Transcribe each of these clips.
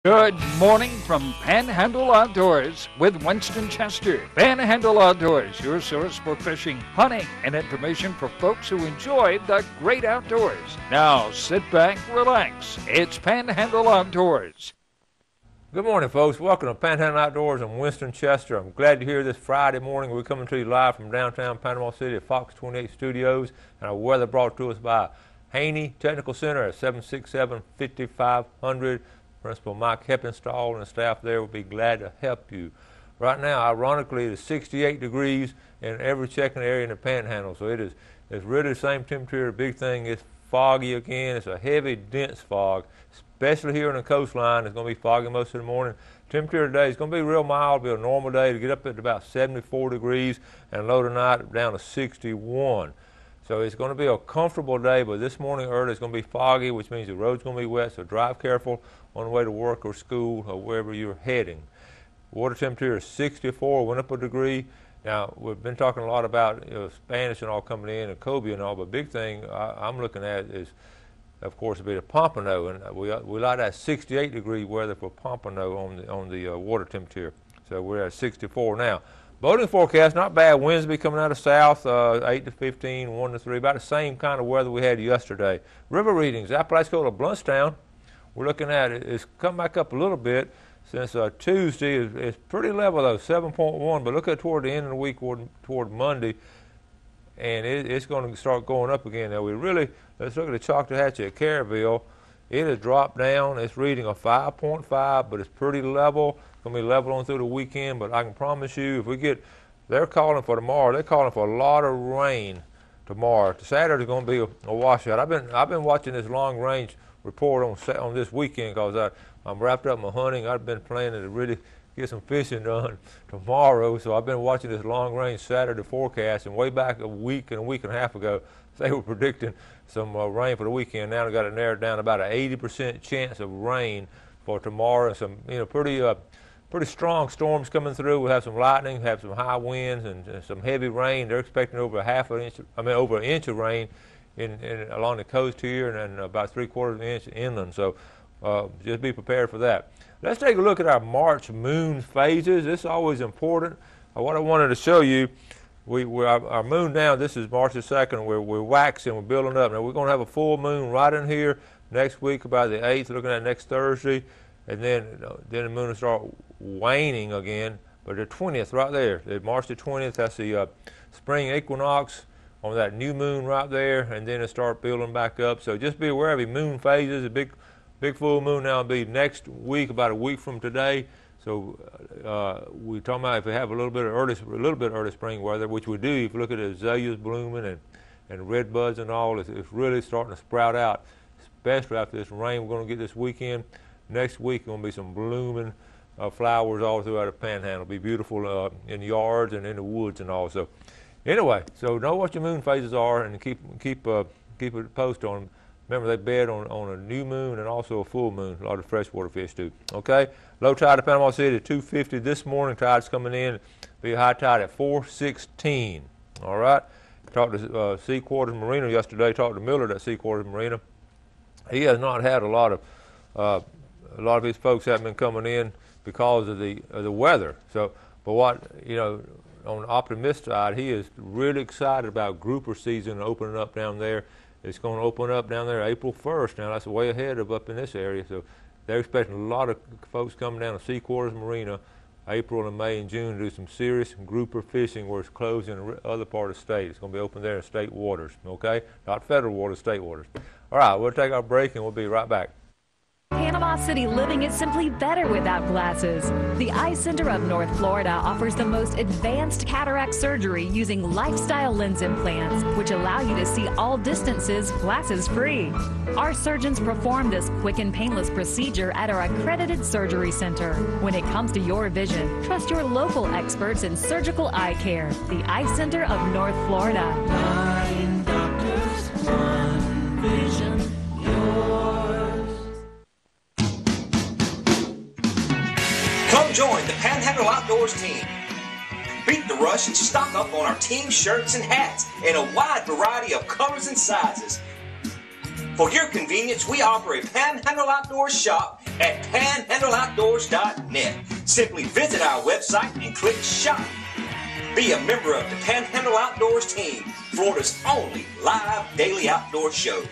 Good morning from Panhandle Outdoors with Winston Chester. Panhandle Outdoors, your source for fishing, hunting, and information for folks who enjoy the great outdoors. Now sit back, relax. It's Panhandle Outdoors. Good morning, folks. Welcome to Panhandle Outdoors. I'm Winston Chester. I'm glad you're here this Friday morning. We're coming to you live from downtown Panama City at Fox 28 Studios, and our weather brought to us by Haney Technical Center at 767-5500. Principal Mike Heppenstall and the staff there will be glad to help you. Right now, ironically, it is 68 degrees in every checking area in the Panhandle, so it's really the same temperature. The big thing is foggy again. It's a heavy, dense fog, especially here on the coastline. It's going to be foggy most of the morning. Temperature today is going to be real mild. It'll be a normal day to get up at about 74 degrees and low tonight down to 61. So it's going to be a comfortable day, but this morning early it's going to be foggy, which means the road's going to be wet, so drive careful on the way to work or school or wherever you're heading. Water temperature is 64, went up a degree. Now, we've been talking a lot about Spanish and all coming in and cobia and all, but big thing I'm looking at is, of course, it'll be the Pompano, and we like that 68-degree weather for Pompano on the water temperature. So we're at 64 now. Boating forecast, not bad. Winds be coming out of south, 8 to 15, 1 to 3, about the same kind of weather we had yesterday. River readings, Apalachicola, Bluntstown, we're looking at it. It's come back up a little bit since Tuesday. It's pretty level though, 7.1, but look at toward the end of the week, toward Monday, and it's going to start going up again. Now let's look at the Choctawhatchee at Caryville. It has dropped down. It's reading a 5.5, but it's pretty level. It's going to be level on through the weekend, but I can promise you, they're calling for tomorrow. They're calling for a lot of rain tomorrow. Saturday's going to be a washout. I've been watching this long range report on this weekend because I'm wrapped up in my hunting. I've been planning to really get some fishing done tomorrow, so I've been watching this long range Saturday forecast, and way back a week and a half ago, they were predicting some rain for the weekend. Now they got it narrowed down about an 80% chance of rain for tomorrow, and some pretty strong storms coming through. We'll have some lightning, have some high winds, and some heavy rain. They're expecting over an inch of rain along the coast here, and about 3/4 of an inch inland. So just be prepared for that. Let's take a look at our March moon phases. This is always important. What I wanted to show you, our moon now, this is March the 2nd, we're waxing, we're building up. Now we're going to have a full moon right in here next week, about the 8th, looking at next Thursday, and then the moon will start waning again. But the 20th right there, March the 20th, that's the spring equinox on that new moon right there, and then it'll start building back up. So just be aware of the moon phases. A big full moon now will be next week, about a week from today. So we're talking about if we have a little bit of early spring weather, which we do. If you look at the azaleas blooming and red buds and all, it's really starting to sprout out, especially after this rain we're going to get this weekend. Next week going to be some blooming flowers all throughout the Panhandle. It'll be beautiful in yards and in the woods and all. So anyway, so know what your moon phases are and keep it posted on them. Remember, they bed on a new moon and also a full moon. A lot of freshwater fish do. Okay? Low tide at Panama City at 2:50 this morning. Tide's coming in. Be a high tide at 4:16. All right? Talked to Sea Quarters Marina yesterday. Talked to Millard at Sea Quarters Marina. He has not had a lot of his folks haven't been coming in because of the weather. So, but what, on the optimist side, he is really excited about grouper season opening up down there. It's going to open up down there April 1st. Now, that's way ahead of up in this area. So they're expecting a lot of folks coming down to Sea Quarters Marina April and May and June to do some serious grouper fishing where it's closed in the other part of the state. It's going to be open there in state waters, okay? Not federal waters, state waters. All right, we'll take our break and we'll be right back. Panama City living is simply better without glasses. The Eye Center of North Florida offers the most advanced cataract surgery using lifestyle lens implants, which allow you to see all distances glasses-free. Our surgeons perform this quick and painless procedure at our accredited surgery center. When it comes to your vision, trust your local experts in surgical eye care. The Eye Center of North Florida. 9 doctors, 1 vision, yours. Come join the Panhandle Outdoors team. Beat the rush and stock up on our team shirts and hats in a wide variety of colors and sizes. For your convenience, we offer a Panhandle Outdoors shop at panhandleoutdoors.net. Simply visit our website and click shop. Be a member of the Panhandle Outdoors team, Florida's only live daily outdoor show.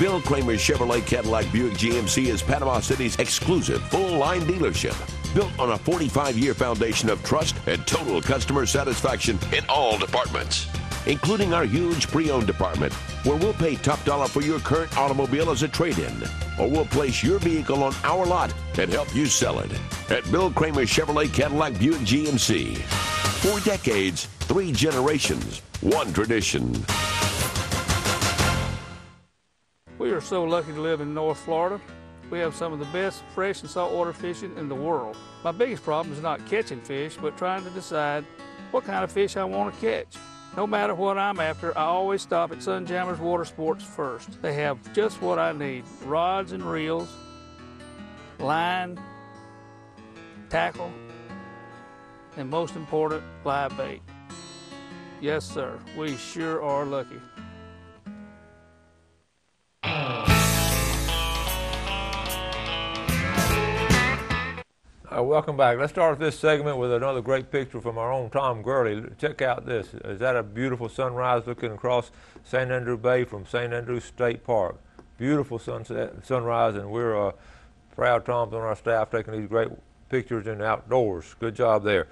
Bill Kramer Chevrolet Cadillac Buick GMC is Panama City's exclusive full-line dealership, built on a 45-year foundation of trust and total customer satisfaction in all departments, including our huge pre-owned department, where we'll pay top dollar for your current automobile as a trade-in, or we'll place your vehicle on our lot and help you sell it. At Bill Kramer Chevrolet Cadillac Buick GMC. 4 decades, 3 generations, 1 tradition. We are so lucky to live in North Florida. We have some of the best fresh and saltwater fishing in the world. My biggest problem is not catching fish, but trying to decide what kind of fish I want to catch. No matter what I'm after, I always stop at Sunjammers Water Sports first. They have just what I need: rods and reels, line, tackle, and most important, live bait. Yes, sir, we sure are lucky. Welcome back. Let's start this segment with another great picture from our own Tom Gurley. Check out this. Is that a beautiful sunrise looking across St. Andrew Bay from St. Andrew State Park? Beautiful sunrise, and we're proud Tom's on our staff taking these great pictures in the outdoors. Good job there.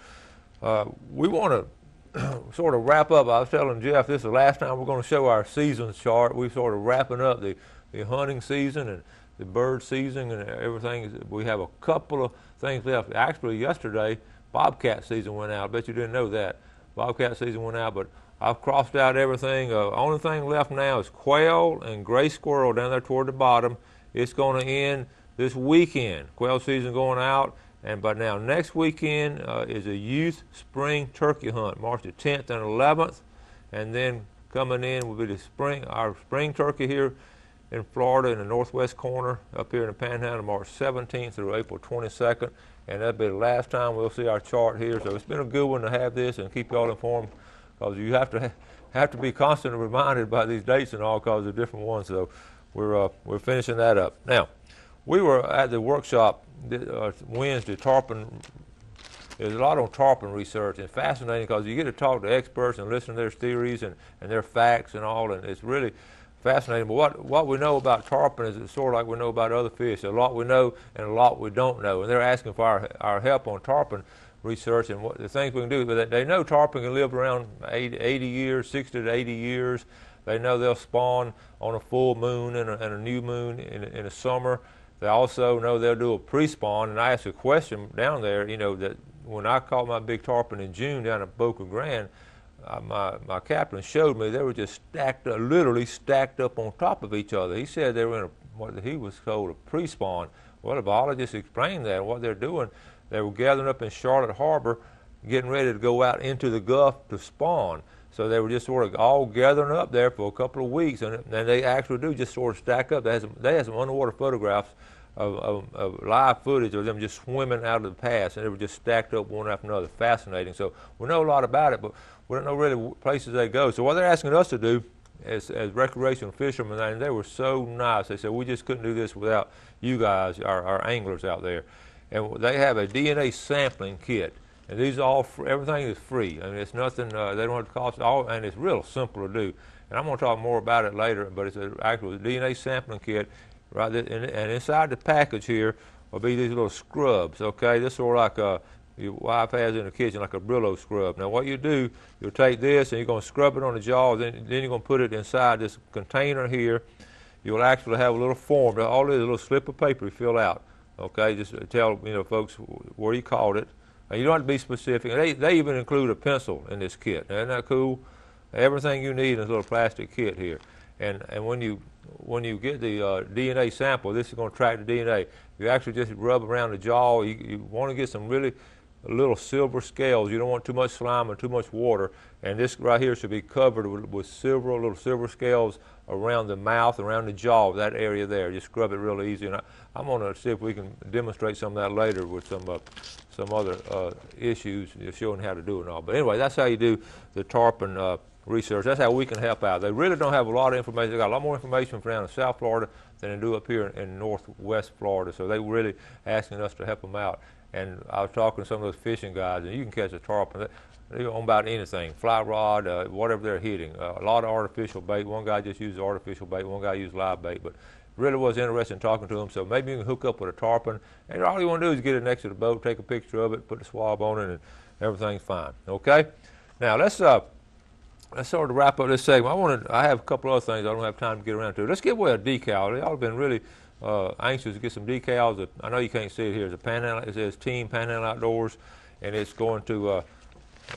We want to sort of wrap up. I was telling Jeff this is the last time we're going to show our seasons chart. We're sort of wrapping up the hunting season and the bird season and everything. We have a couple of things left. Actually, yesterday, bobcat season went out. I bet you didn't know that. Bobcat season went out, but I've crossed out everything. Only thing left now is quail and gray squirrel down there toward the bottom. It's going to end this weekend. Quail season going out, but now next weekend is a youth spring turkey hunt, March the 10th and 11th, and then coming in will be our spring turkey here in Florida in the northwest corner up here in the Panhandle, March 17th through April 22nd, and that'll be the last time we'll see our chart here. So it's been a good one to have this and keep y'all informed, because you have to be constantly reminded about these dates and all, because they're different ones. So we're finishing that up. Now, we were at the workshop Wednesday, tarpon. There's a lot on tarpon research. It's fascinating because you get to talk to experts and listen to their theories and their facts and all, and it's really fascinating. But what we know about tarpon is it's sort of like we know about other fish. A lot we know and a lot we don't know. And they're asking for our help on tarpon research and what the things we can do. But they know tarpon can live around 80 years, 60 to 80 years. They know they'll spawn on a full moon and a new moon in the summer. They also know they'll do a pre-spawn. And I asked a question down there, that when I caught my big tarpon in June down at Boca Grande, my captain showed me they were just stacked up, literally stacked up on top of each other. He said they were in what he was called a pre-spawn. Well, the biologist explained that. What they're doing, they were gathering up in Charlotte Harbor, getting ready to go out into the Gulf to spawn. So they were just sort of all gathering up there for a couple of weeks, and they actually do just sort of stack up. They had some underwater photographs of live footage of them just swimming out of the pass, and they were just stacked up one after another. Fascinating. So we know a lot about it, but we don't know really places they go. So what they're asking us to do as recreational fishermen, and they were so nice. They said, we just couldn't do this without you guys, our anglers out there. And they have a DNA sampling kit. And these are all everything is free. I mean, it's nothing, they don't have to cost, and it's real simple to do. And I'm going to talk more about it later, but it's an actual DNA sampling kit. Right, and inside the package here will be these little scrubs, okay? This is sort of like your wife has in the kitchen, like a Brillo scrub. Now what you do, you'll take this and you're going to scrub it on the jaw, then you're going to put it inside this container here. You'll actually have a little form, all this little slip of paper you fill out, okay? Just tell folks where you caught it. Now, you don't have to be specific. They even include a pencil in this kit. Now, isn't that cool? Everything you need in this little plastic kit here. And when you get the DNA sample, this is going to track the DNA. You actually just rub around the jaw. You want to get some really little silver scales. You don't want too much slime or too much water. And this right here should be covered with little silver scales around the mouth, around the jaw, that area there. Just scrub it real easy. And I'm going to see if we can demonstrate some of that later with some other issues, showing how to do it and all. But anyway, that's how you do the tarpon research. That's how we can help out. They really don't have a lot of information. They got a lot more information from down in South Florida than they do up here in northwest Florida. So they were really asking us to help them out. And I was talking to some of those fishing guys, and you can catch a tarpon. They on about anything, fly rod, whatever they're hitting. A lot of artificial bait. One guy just used artificial bait. One guy used live bait. But really was interested in talking to them. So maybe you can hook up with a tarpon. And all you want to do is get it next to the boat, take a picture of it, put the swab on it, and everything's fine. Okay? Now let's sort of wrap up this segment. I have a couple other things I don't have time to get around to. Let's give away a decal. Y'all have been really anxious to get some decals. I know you can't see it here. It's a Panhandle. It says Team Panhandle Outdoors, and it's going to.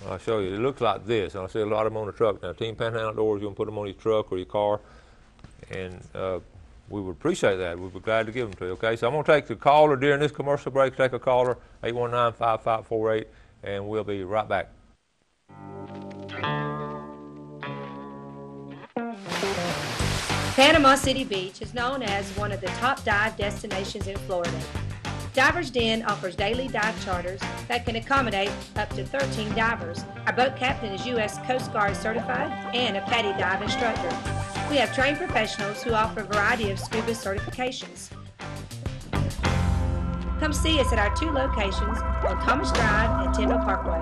I'll show you. It looks like this. And I see a lot of them on the truck now. Team Panhandle Outdoors. You can put them on your truck or your car, and we would appreciate that. We'd be glad to give them to you. Okay. So I'm going to take the caller during this commercial break. Take a caller 819-5548, and we'll be right back. Panama City Beach is known as one of the top dive destinations in Florida. Divers Den offers daily dive charters that can accommodate up to 13 divers. Our boat captain is U.S. Coast Guard certified and a PADI dive instructor. We have trained professionals who offer a variety of scuba certifications. Come see us at our 2 locations on Thomas Drive and Tyndall Parkway.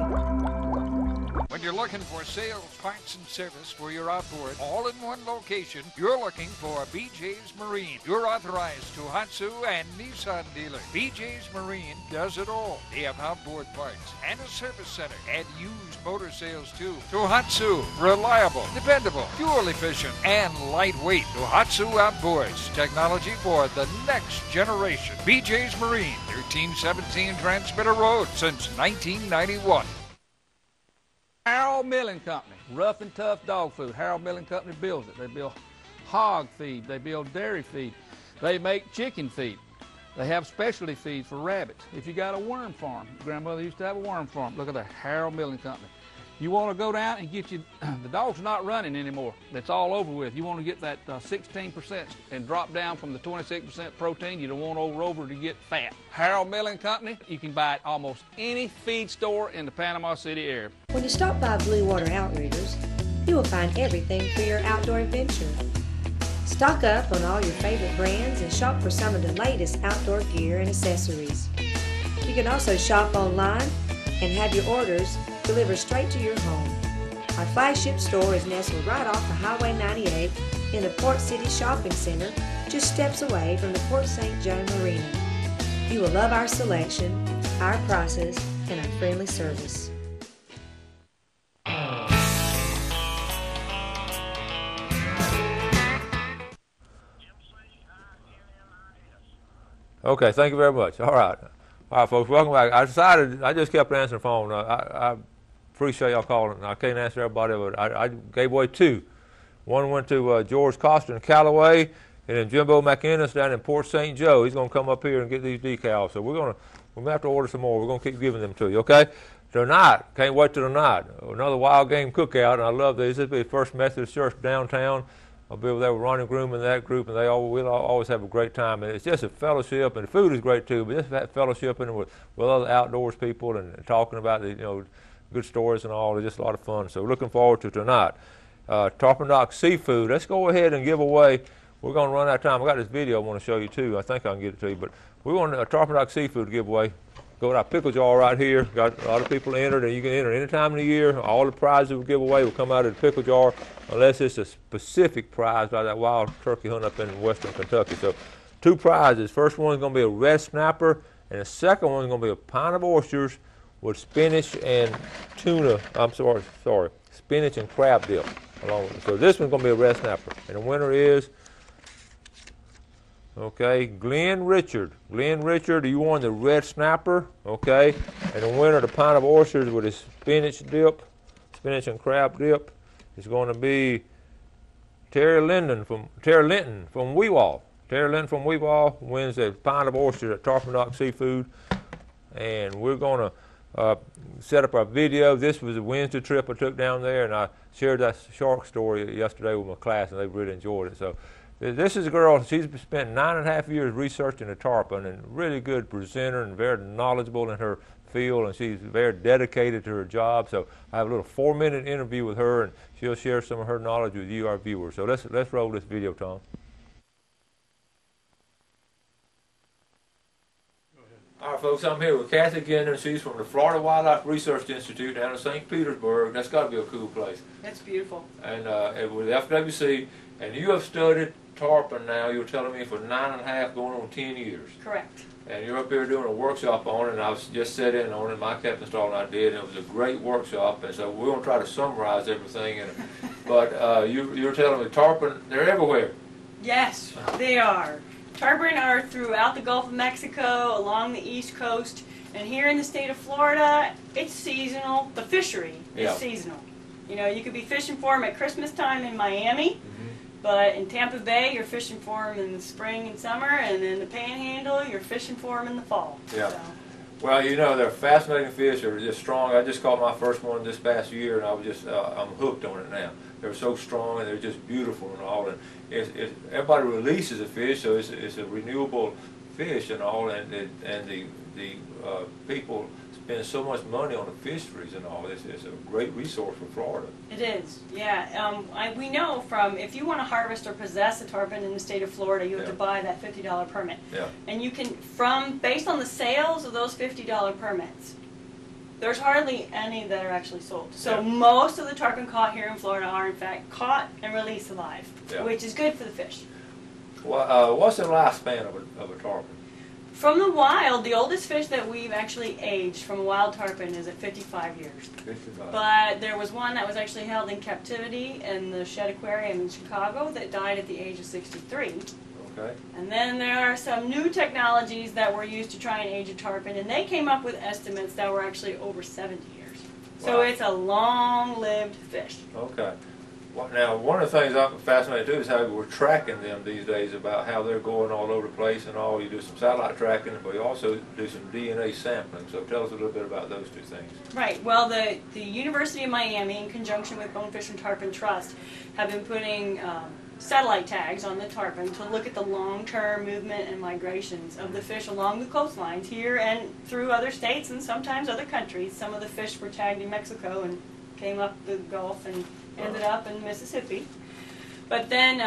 When you're looking for sales, parts, and service for your outboard, all in one location, you're looking for BJ's Marine, your authorized Tohatsu and Nissan dealer. BJ's Marine does it all. They have outboard parts and a service center and used motor sales too. Tohatsu, reliable, dependable, fuel efficient, and lightweight. Tohatsu Outboards, technology for the next generation. BJ's Marine, 1317 Transmitter Road since 1991. Harold Milling Company, rough and tough dog food. Harold Milling Company builds it. They build hog feed. They build dairy feed. They make chicken feed. They have specialty feed for rabbits. If you got a worm farm, grandmother used to have a worm farm. Look at that, Harold Milling Company. You want to go down and get you, the dog's not running anymore. That's all over with. You want to get that 16% and drop down from the 26% protein. You don't want over to get fat. Harold Milling Company, you can buy at almost any feed store in the Panama City area. When you stop by Blue Water Outriggers, you will find everything for your outdoor adventure. Stock up on all your favorite brands and shop for some of the latest outdoor gear and accessories. You can also shop online and have your orders delivered straight to your home. Our flagship store is nestled right off of Highway 98 in the Port City Shopping Center, just steps away from the Port St. Joe Marina. You will love our selection, our prices, and our friendly service. Okay, thank you very much. All right, folks, welcome back. I just kept answering the phone. I appreciate y'all calling. I can't answer everybody, but I gave away 2. One went to George Coster in Callaway, and then Jimbo McInnes down in Port St. Joe. He's going to come up here and get these decals. So we're going to have to order some more. We're going to keep giving them to you, okay? Tonight, can't wait till tonight. Another wild game cookout, and I love these. This will be the First Methodist Church downtown. I'll be over there with Ronnie Groom and that group, and we'll always have a great time. And it's just a fellowship, and the food is great too. But just that fellowshipping with other outdoors people and talking about the good stories and all. It's just a lot of fun. So looking forward to tonight. Tarpon Dock Seafood. Let's go ahead and give away. We're going to run out of time. I got this video I want to show you too. I think I can get it to you. But we want a Tarpon Dock Seafood giveaway. Go to our pickle jar right here. Got a lot of people entered, and you can enter any time of the year. All the prizes we give away will come out of the pickle jar, unless it's a specific prize like that wild turkey hunt up in western Kentucky. So 2 prizes. First one is going to be a red snapper, and the second one is going to be a pint of oysters with spinach and tuna. I'm sorry, spinach and crab dip along with it. So this one's going to be a red snapper, and the winner is Glenn Richard. Glenn Richard, you won the red snapper, and the winner of the pint of oysters with his spinach and crab dip is going to be Terry Linton from Weewall. Terry Linton from Weewall wins a pint of oysters at Tarpon Dock Seafood, and we're going to set up our video. This was a Wednesday trip I took down there, and I shared that shark story yesterday with my class, and they really enjoyed it. So. This is a girl, she's spent 9.5 years researching the tarpon, and really good presenter and very knowledgeable in her field, and she's very dedicated to her job. So I have a little 4-minute interview with her, and she'll share some of her knowledge with you, our viewers. So let's roll this video, Tom. right, folks, I'm here with Kathy Ginder. She's from the Florida Wildlife Research Institute down in St. Petersburg. That's got to be a cool place. It's beautiful. And with FWC, and you have studied tarpon now, you were telling me, for 9.5 going on 10 years. Correct. And you're up here doing a workshop on it, and I was just sat in on it, my captain installed, and I did, and it was a great workshop, and so we're going to try to summarize everything. But you were telling me tarpon, they're everywhere. Yes, they are. Tarpon are throughout the Gulf of Mexico, along the East Coast, and here in the state of Florida, it's seasonal. The fishery is seasonal. You know, you could be fishing for them at Christmas time in Miami, but in Tampa Bay, you're fishing for them in the spring and summer, and in the Panhandle, you're fishing for them in the fall. Yeah. So. Well, you know, they're fascinating fish. They're just strong. I just caught my first one this past year, and I was just, I'm hooked on it now. They're so strong, and they're just beautiful and all. And everybody releases a fish, so it's a renewable fish and all. And the people spend so much money on the fisheries and all. It's a great resource for Florida. It is, yeah. We know from, if you want to harvest or possess a tarpon in the state of Florida, you have to buy that $50 permit. Yeah. And you can, based on the sales of those $50 permits, there's hardly any that are actually sold. So most of the tarpon caught here in Florida are in fact caught and released alive, which is good for the fish. Well, what's the lifespan of a tarpon? From the wild, the oldest fish that we've actually aged from a wild tarpon is at 55 years. 55. But there was one that was actually held in captivity in the Shedd Aquarium in Chicago that died at the age of 63. Okay. And then there are some new technologies that were used to try and age a tarpon, and they came up with estimates that were actually over 70 years. So it's a long-lived fish. Okay. Well, now, one of the things I'm fascinated too is how we're tracking them these days, about how they're going all over the place and all. You do some satellite tracking, but you also do some DNA sampling. So tell us a little bit about those two things. Right. Well, the University of Miami, in conjunction with Bonefish and Tarpon Trust, have been putting satellite tags on the tarpon to look at the long-term movement and migrations of the fish along the coastlines here and through other states and sometimes other countries. Some of the fish were tagged in Mexico and came up the Gulf and ended up in Mississippi. But then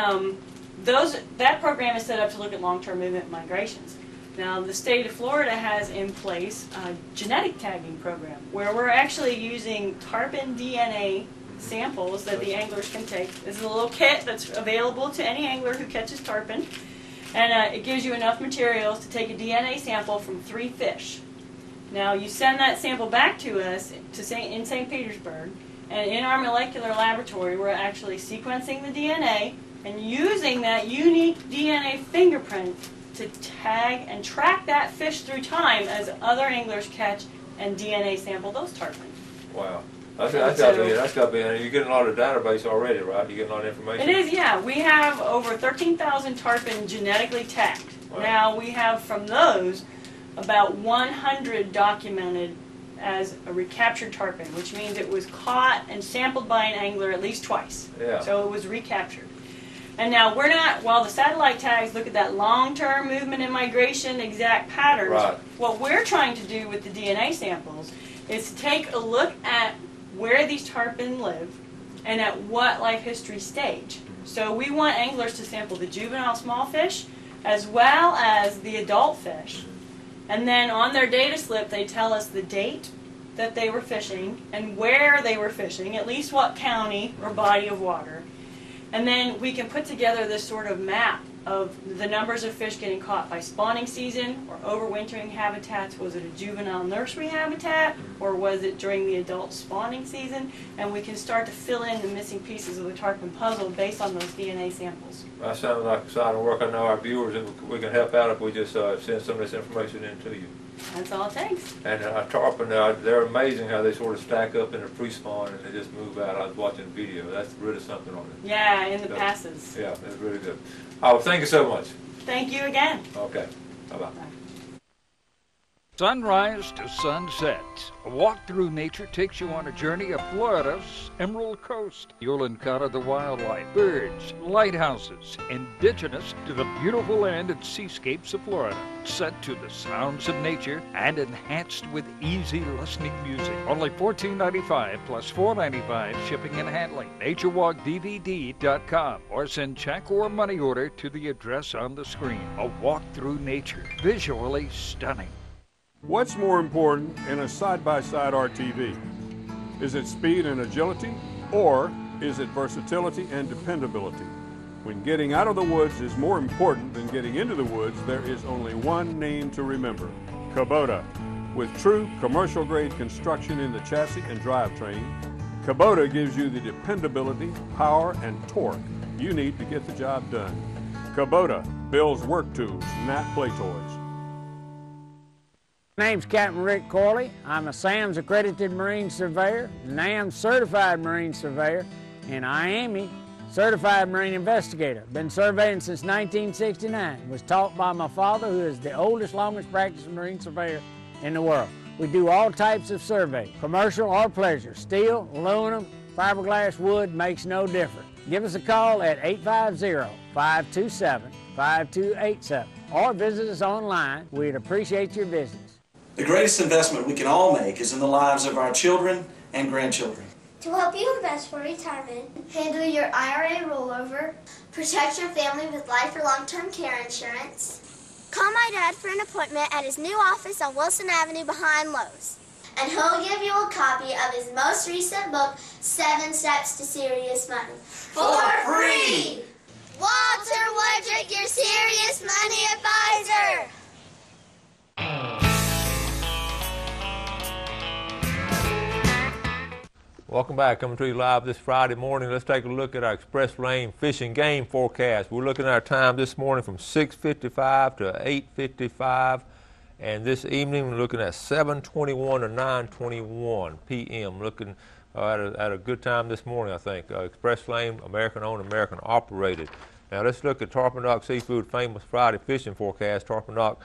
that program is set up to look at long-term movement and migrations. Now, the state of Florida has in place a genetic tagging program where we're actually using tarpon DNA samples that the anglers can take. This is a little kit that's available to any angler who catches tarpon, and it gives you enough materials to take a DNA sample from 3 fish. Now, you send that sample back to us in St. Petersburg, and in our molecular laboratory, we're actually sequencing the DNA and using that unique DNA fingerprint to tag and track that fish through time as other anglers catch and DNA sample those tarpon. Wow. That's got to be, you're getting a lot of database already, right? You're getting a lot of information? It is, yeah. We have over 13,000 tarpon genetically tagged. Wow. Now, we have from those about 100 documented as a recaptured tarpon, which means it was caught and sampled by an angler at least twice. Yeah. So it was recaptured. And now we're not, while the satellite tags look at that long-term movement and migration exact patterns, what we're trying to do with the DNA samples is to take a look at where these tarpon live and at what life history stage. So we want anglers to sample the juvenile small fish as well as the adult fish. And then on their data slip, they tell us the date that they were fishing and where they were fishing, at least what county or body of water. And then we can put together this sort of map of the numbers of fish getting caught by spawning season or overwintering habitats. Was it a juvenile nursery habitat or was it during the adult spawning season? And we can start to fill in the missing pieces of the tarpon puzzle based on those DNA samples. That sounds like exciting work. I know our viewers, and we can help out if we just send some of this information in to you. That's all it takes. And tarpon, they're amazing how they sort of stack up in a pre-spawn and they just move out. I was watching a video. That's really something on it. Yeah, in the passes. Yeah, that's really good. Oh, thank you so much. Thank you again. Okay. Bye-bye. Sunrise to sunset. A walk through nature takes you on a journey of Florida's Emerald Coast. You'll encounter the wildlife, birds, lighthouses, indigenous to the beautiful land and seascapes of Florida, set to the sounds of nature and enhanced with easy listening music. Only $14.95 plus $4.95 shipping and handling. NatureWalkDVD.com or send check or money order to the address on the screen. A walk through nature, visually stunning. What's more important in a side-by-side RTV? Is it speed and agility, or is it versatility and dependability? When getting out of the woods is more important than getting into the woods, there is only one name to remember: Kubota. With true commercial-grade construction in the chassis and drivetrain, Kubota gives you the dependability, power, and torque you need to get the job done. Kubota builds work tools, not play toys. My name's Captain Rick Corley. I'm a SAMS accredited Marine Surveyor, NAM certified Marine Surveyor, and IAME certified Marine Investigator. Been surveying since 1969. Was taught by my father, who is the oldest, longest practicing Marine Surveyor in the world. We do all types of survey, commercial or pleasure. Steel, aluminum, fiberglass, wood, makes no difference. Give us a call at 850-527-5287 or visit us online. We'd appreciate your visits. The greatest investment we can all make is in the lives of our children and grandchildren. To help you invest for retirement, handle your IRA rollover, protect your family with life or long-term care insurance, call my dad for an appointment at his new office on Wilson Avenue behind Lowe's. And he'll give you a copy of his most recent book, 7 Steps to Serious Money. For free! Walter Woodrick, your Serious Money Advisor! Welcome back. Coming to you live this Friday morning. Let's take a look at our Express Lane fishing game forecast. We're looking at our time this morning from 6:55 to 8:55, and this evening we're looking at 7:21 to 9:21 p.m. Looking at a good time this morning, I think. Express Lane, American-owned, American-operated. Now let's look at Tarpon Dock Seafood famous Friday fishing forecast. Tarpon Dock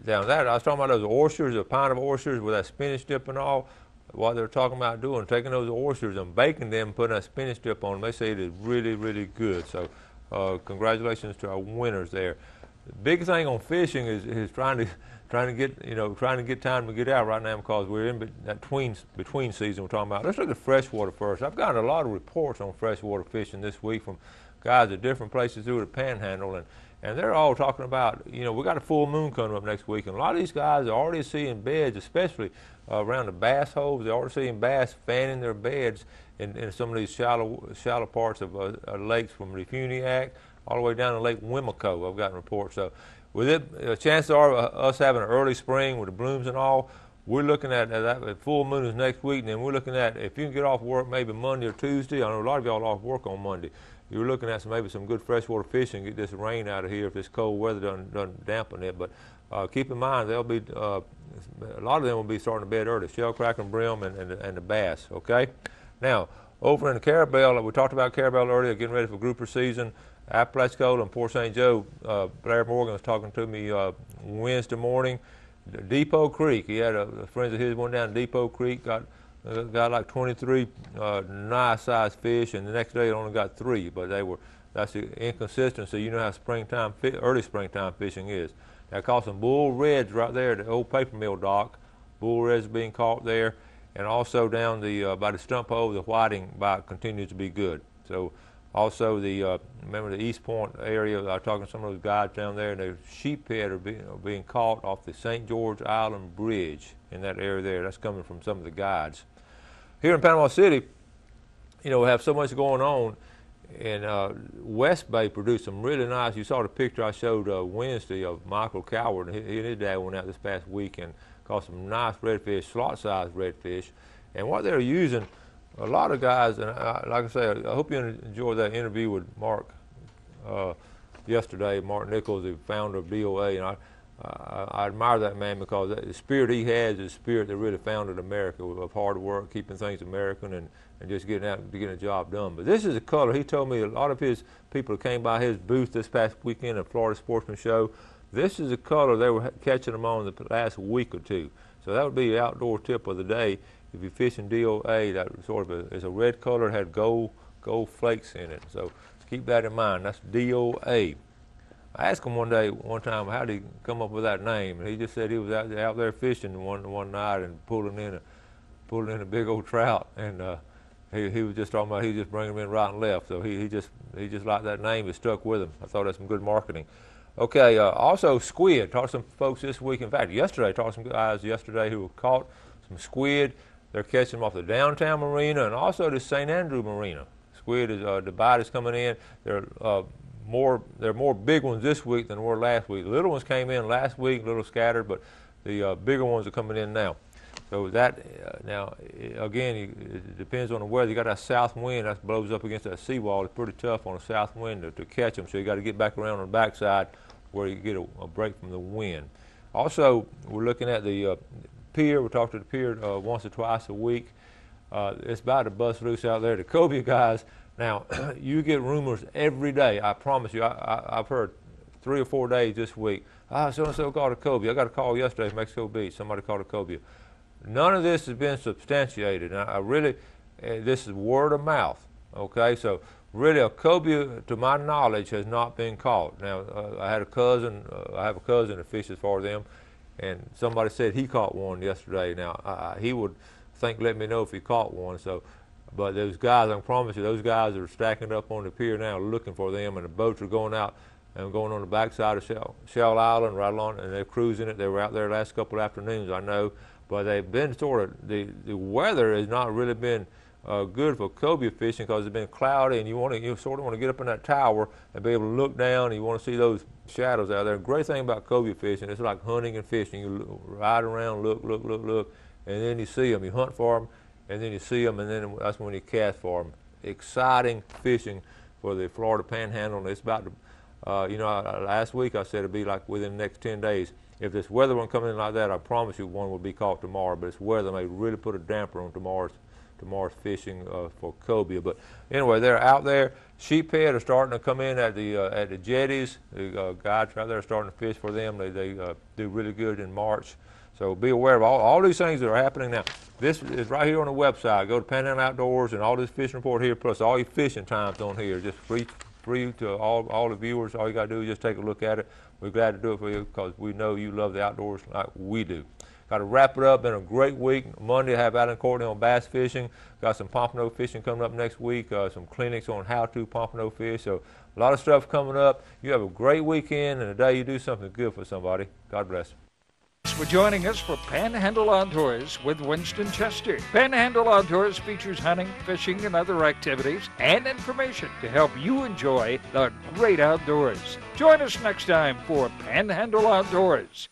down there. I was talking about those oysters, a pint of oysters with that spinach dip and all. What they're talking about doing, taking those oysters and baking them, putting a spinach dip on them. They say it is really, really good. So congratulations to our winners there. The big thing on fishing is trying to get time to get out right now, because we're in that between season we're talking about. Let's look at freshwater first. I've gotten a lot of reports on freshwater fishing this week from guys at different places through the Panhandle, and they're all talking about, we got a full moon coming up next week, and a lot of these guys are already seeing beds, especially around the bass holes. They're already seeing bass fanning their beds in some of these shallow parts of lakes, from Refuniak all the way down to Lake Wimico. I've gotten reports. So with it, chances are us having an early spring with the blooms and all, we're looking at that full moon is next week, and then we're looking at, if you can get off work maybe Monday or Tuesday. I know a lot of y'all off work on Monday. You're looking at maybe some good freshwater fishing, get this rain out of here if this cold weather doesn't dampen it. But keep in mind, there'll be a lot of them will be starting to bed early, shellcracker and brim and the bass, okay? Now, over in the Carabel, we talked about Carabel earlier, getting ready for grouper season. Apalachicola and Port St. Joe, Blair Morgan was talking to me Wednesday morning. Depot Creek, he had a friend of his went down to Depot Creek, got like 23 nice-sized fish, and the next day it only got 3, but that's the inconsistency. You know how early springtime fishing is. I caught some bull reds right there at the old paper mill dock. Bull reds being caught there, and also down by the stump hole, the whiting bite continues to be good. So also remember the East Point area, I was talking to some of those guys down there, and the sheephead are being caught off the St. George Island Bridge in that area there. That's coming from some of the guides. Here in Panama City, we have so much going on, and West Bay produced some really nice, you saw the picture I showed Wednesday of Michael Coward, and he and his dad went out this past week and caught some nice redfish, slot-sized redfish. And what they're using, a lot of guys, and like I say, I hope you enjoyed that interview with Mark yesterday, Mark Nichols, the founder of DOA, and I admire that man, because the spirit he has is the spirit that really founded America, of hard work, keeping things American, and just getting out and getting a job done. But this is a color. He told me a lot of his people came by his booth this past weekend at Florida Sportsman Show. This is a color they were catching them on the last week or two. So that would be the outdoor tip of the day. If you're fishing DOA, that sort of is a red color, it had gold flakes in it. So keep that in mind. That's DOA. I asked him one time, how did he come up with that name? And he just said he was out there fishing one night and pulling in a big old trout, and he was just talking about he just bringing them in right and left. So he just liked that name. It stuck with him. I thought that's some good marketing. Okay, also squid. Talked to some folks this week. In fact, yesterday, talked to some guys yesterday who caught some squid. They're catching them off the downtown marina and also the St. Andrew marina. Squid is the bite is coming in. There are more big ones this week than there were last week. The little ones came in last week, a little scattered, but the bigger ones are coming in now. So that now again, it depends on the weather. You got that south wind that blows up against that seawall. It's pretty tough on a south wind to catch them. So you got to get back around on the backside where you get a break from the wind. Also, we're looking at the pier. We talk to the pier once or twice a week. It's about to bust loose out there. The cobia guys. Now you get rumors every day. I promise you. I've heard 3 or 4 days this week. So and so caught a cobia. I got a call yesterday from Mexico Beach. Somebody caught a cobia. None of this has been substantiated. Now, I really, this is word of mouth. Okay, so really a cobia, to my knowledge, has not been caught. Now, I have a cousin that fishes for them, and somebody said he caught one yesterday. Now, he would let me know if he caught one. So, but those guys, I promise you, those guys are stacking up on the pier now looking for them, and the boats are going out and going on the backside of Shell Island right along, and they're cruising it. They were out there the last couple of afternoons, I know. But they've been sort of, the weather has not really been good for cobia fishing because it's been cloudy, and you sort of want to get up in that tower and be able to look down, and you want to see those shadows out there. The great thing about cobia fishing, it's like hunting and fishing. You ride around, look, and then you see them. You hunt for them, and then you see them, and then that's when you cast for them. Exciting fishing for the Florida Panhandle. And it's about to, last week I said it'd be like within the next 10 days. If this weather won't come in like that, I promise you one will be caught tomorrow. But this weather may really put a damper on tomorrow's fishing for cobia. But anyway, they're out there. Sheephead are starting to come in at the jetties. The guys out there are starting to fish for them. They do really good in March. So be aware of all these things that are happening now. This is right here on the website. Go to Panhandle Outdoors and all this fishing report here, plus all your fishing times on here. Just free to all the viewers. All you got to do is just take a look at it. We're glad to do it for you because we know you love the outdoors like we do. Got to wrap it up. Been a great week. Monday, I have Alan Courtney on bass fishing. Got some pompano fishing coming up next week. Some clinics on how to pompano fish. So a lot of stuff coming up. You have a great weekend and a day you do something good for somebody. God bless. Thanks for joining us for Panhandle Outdoors with Winston Chester. Panhandle Outdoors features hunting, fishing, and other activities and information to help you enjoy the great outdoors. Join us next time for Panhandle Outdoors.